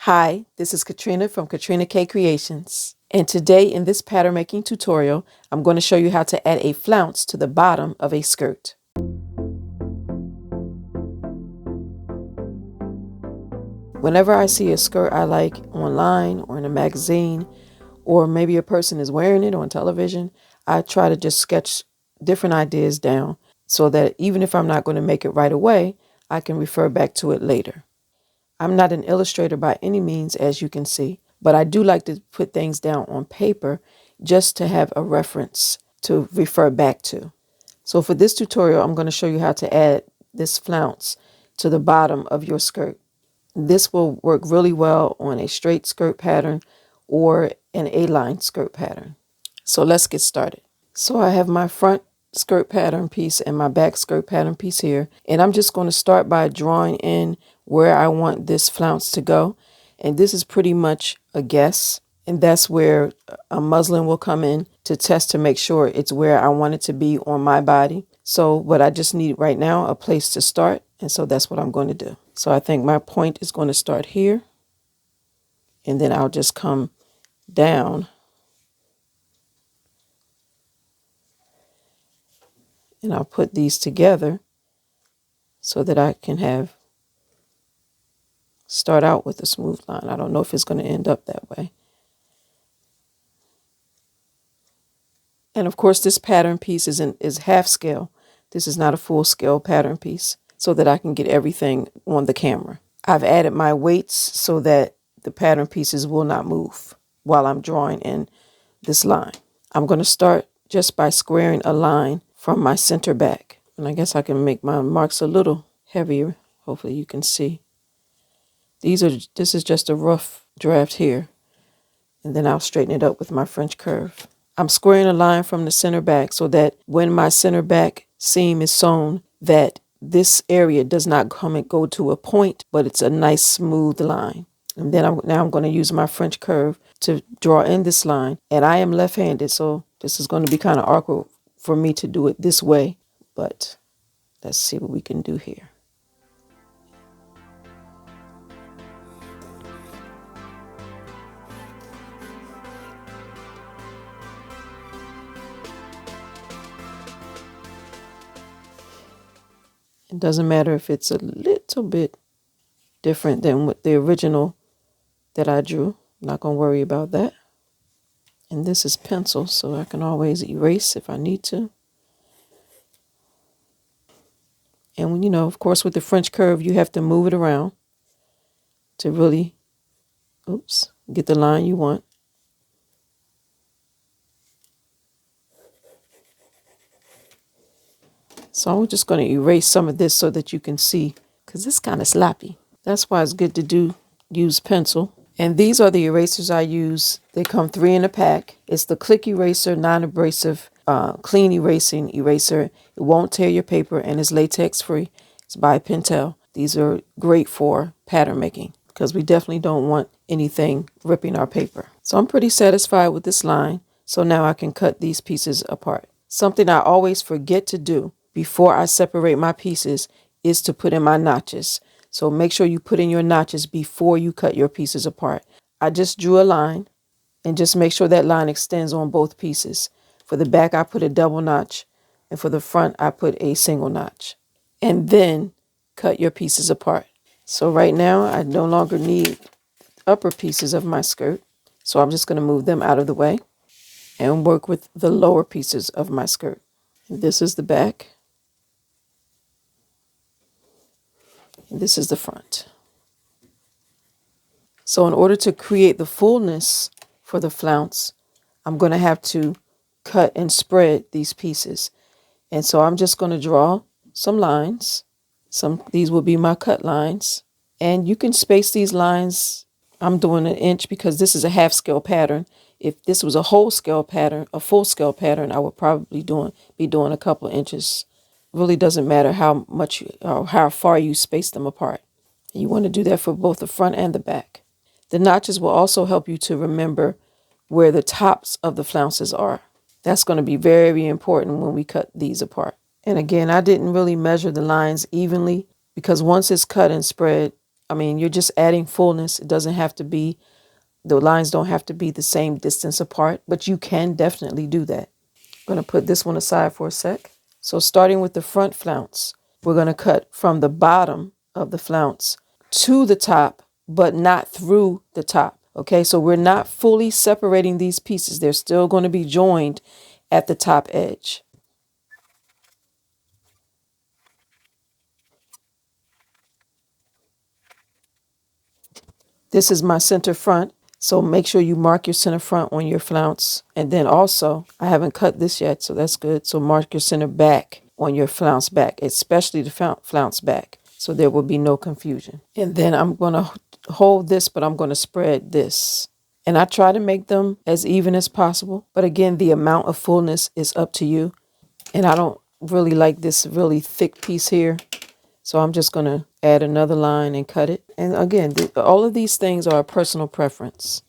Hi, this is Katrina from Katrina K Creations. And today in this pattern making tutorial, I'm going to show you how to add a flounce to the bottom of a skirt. Whenever I see a skirt I like online or in a magazine, or maybe a person is wearing it on television, I try to just sketch different ideas down so that even if I'm not going to make it right away, I can refer back to it later. I'm not an illustrator by any means, as you can see, but I do like to put things down on paper just to have a reference to refer back to. So for this tutorial, I'm going to show you how to add this flounce to the bottom of your skirt. This will work really well on a straight skirt pattern or an A-line skirt pattern. So let's get started. So I have my front skirt pattern piece and my back skirt pattern piece here, and I'm just going to start by drawing in where I want this flounce to go. And this is pretty much a guess, and that's where a muslin will come in to test to make sure it's where I want it to be on my body. So what I just need right now, a place to start, and so that's what I'm going to do. So I think my point is going to start here, and then I'll just come down and I'll put these together so that I can start out with a smooth line. I don't know if it's going to end up that way. And of course, this pattern piece is half scale. This is not a full scale pattern piece, so that I can get everything on the camera. I've added my weights so that the pattern pieces will not move while I'm drawing in this line. I'm going to start just by squaring a line from my center back. And I guess I can make my marks a little heavier. Hopefully you can see. This is just a rough draft here. And then I'll straighten it up with my French curve. I'm squaring a line from the center back so that when my center back seam is sewn, that this area does not come and go to a point, but it's a nice smooth line. And then now I'm going to use my French curve to draw in this line. And I am left-handed, so this is going to be kind of awkward for me to do it this way. But let's see what we can do here. It doesn't matter if it's a little bit different than what the original that I drew. I'm not going to worry about that. And this is pencil, so I can always erase if I need to. And, of course, with the French curve, you have to move it around to really, get the line you want. So I'm just going to erase some of this so that you can see, because it's kind of sloppy. That's why it's good to use pencil. And these are the erasers I use. They come 3 in a pack. It's the Click Eraser, non-abrasive, clean erasing eraser. It won't tear your paper and it's latex free. It's by Pentel. These are great for pattern making because we definitely don't want anything ripping our paper. So I'm pretty satisfied with this line. So now I can cut these pieces apart. Something I always forget to do before I separate my pieces is to put in my notches. So make sure you put in your notches before you cut your pieces apart. I just drew a line and just make sure that line extends on both pieces. For the back, I put a double notch, and for the front, I put a single notch. And then cut your pieces apart. So right now, I no longer need upper pieces of my skirt. So I'm just going to move them out of the way and work with the lower pieces of my skirt. And this is the back. This is the front. So in order to create the fullness for the flounce, I'm going to have to cut and spread these pieces. And so I'm just going to draw some lines. These will be my cut lines. And you can space these lines. I'm doing 1 inch because this is a half scale pattern. If this was a whole scale pattern, a full scale pattern, I would probably be doing a couple inches. Really doesn't matter how much or how far you space them apart. You want to do that for both the front and the back. The notches will also help you to remember where the tops of the flounces are. That's going to be very important when we cut these apart. And again, I didn't really measure the lines evenly because once it's cut and spread, I mean, you're just adding fullness. It doesn't have to be, the lines don't have to be the same distance apart, but you can definitely do that. I'm going to put this one aside for a sec. So starting with the front flounce, we're going to cut from the bottom of the flounce to the top, but not through the top. Okay, so we're not fully separating these pieces. They're still going to be joined at the top edge. This is my center front. So make sure you mark your center front on your flounce. And then also, I haven't cut this yet, so that's good. So mark your center back on your flounce back, especially the flounce back, so there will be no confusion. And then I'm going to hold this, but I'm going to spread this. And I try to make them as even as possible. But again, the amount of fullness is up to you. And I don't really like this really thick piece here. So I'm just going to add another line and cut it. And again, all of these things are a personal preference.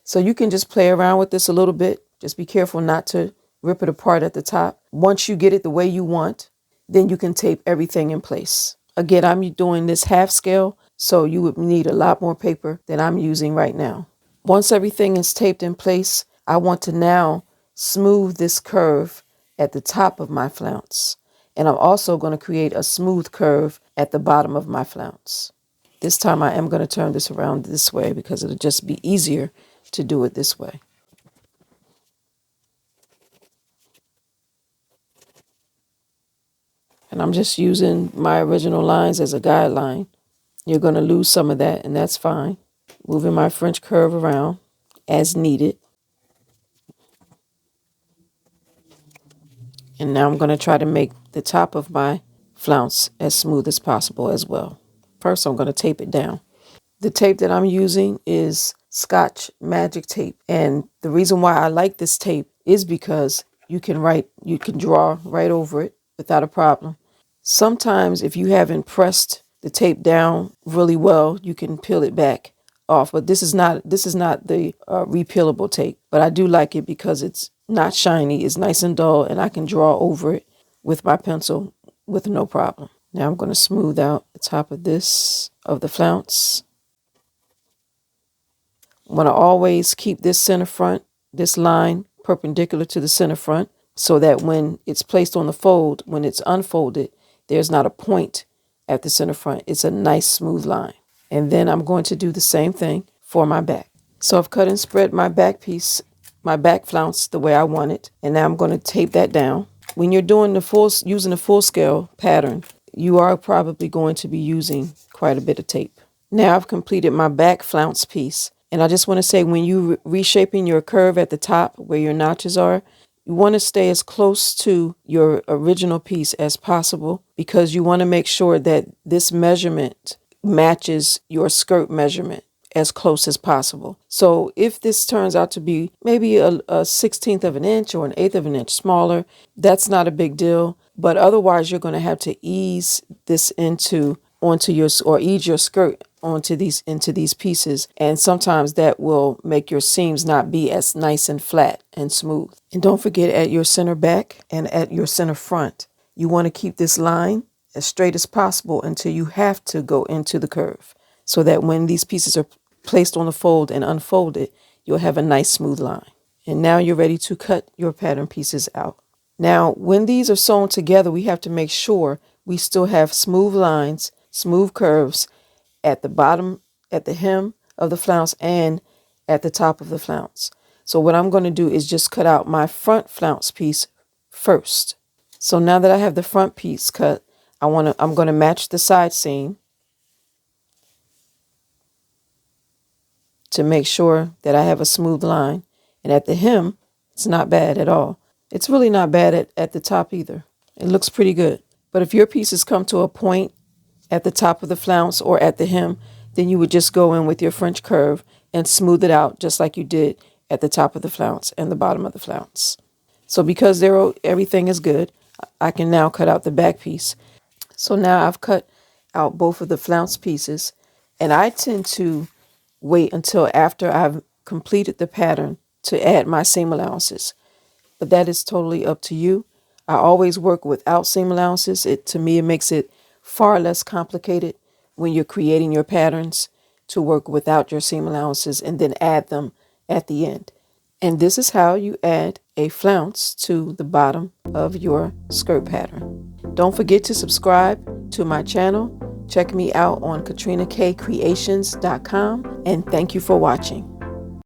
So you can just play around with this a little bit. Just be careful not to rip it apart at the top. Once you get it the way you want, then you can tape everything in place. Again, I'm doing this half scale, so you would need a lot more paper than I'm using right now. Once everything is taped in place, I want to now smooth this curve at the top of my flounce. And I'm also going to create a smooth curve at the bottom of my flounce. This time I am going to turn this around this way because it'll just be easier to do it this way. And I'm just using my original lines as a guideline. You're going to lose some of that, and that's fine. Moving my French curve around as needed. And now I'm going to try to make the top of my flounce as smooth as possible as well. First, I'm going to tape it down. The tape that I'm using is Scotch Magic tape. And the reason why I like this tape is because you can draw right over it without a problem. Sometimes if you haven't pressed the tape down really well, you can peel it back off. But this is not the repealable tape. But I do like it because it's not shiny. It's nice and dull, and I can draw over it with my pencil with no problem. Now I'm going to smooth out the top of the flounce. I want to always keep this center front, this line perpendicular to the center front, so that when it's placed on the fold, when it's unfolded, there's not a point at the center front. It's a nice smooth line. And then I'm going to do the same thing for my back. So I've cut and spread my back piece, my back flounce the way I want it. And now I'm going to tape that down. When you're doing using the full scale pattern, you are probably going to be using quite a bit of tape. Now I've completed my back flounce piece. And I just want to say, when you reshaping your curve at the top where your notches are, you want to stay as close to your original piece as possible, because you want to make sure that this measurement matches your skirt measurement as close as possible. So if this turns out to be maybe a 16th of an inch or an eighth of an inch smaller, that's not a big deal. But otherwise, you're going to have to ease this ease your skirt into these pieces, and sometimes that will make your seams not be as nice and flat and smooth. And don't forget, at your center back and at your center front, you want to keep this line as straight as possible until you have to go into the curve, so that when these pieces are placed on the fold and unfolded, you'll have a nice smooth line. And now you're ready to cut your pattern pieces out. Now, when these are sewn together, we have to make sure we still have smooth lines, smooth curves at the bottom, at the hem of the flounce, and at the top of the flounce. So what I'm going to do is just cut out my front flounce piece first. So now that I have the front piece cut, I'm going to match the side seam to make sure that I have a smooth line. And at the hem, it's not bad at all. It's really not bad at the top either. It looks pretty good. But if your pieces come to a point at the top of the flounce or at the hem, then you would just go in with your French curve and smooth it out just like you did at the top of the flounce and the bottom of the flounce. So because everything is good, I can now cut out the back piece. So now I've cut out both of the flounce pieces, and I tend to wait until after I've completed the pattern to add my seam allowances. But that is totally up to you. I always work without seam allowances. To me, it makes it far less complicated when you're creating your patterns to work without your seam allowances and then add them at the end. And this is how you add a flounce to the bottom of your skirt pattern. Don't forget to subscribe to my channel. Check me out on KatrinaKCreations.com, and thank you for watching.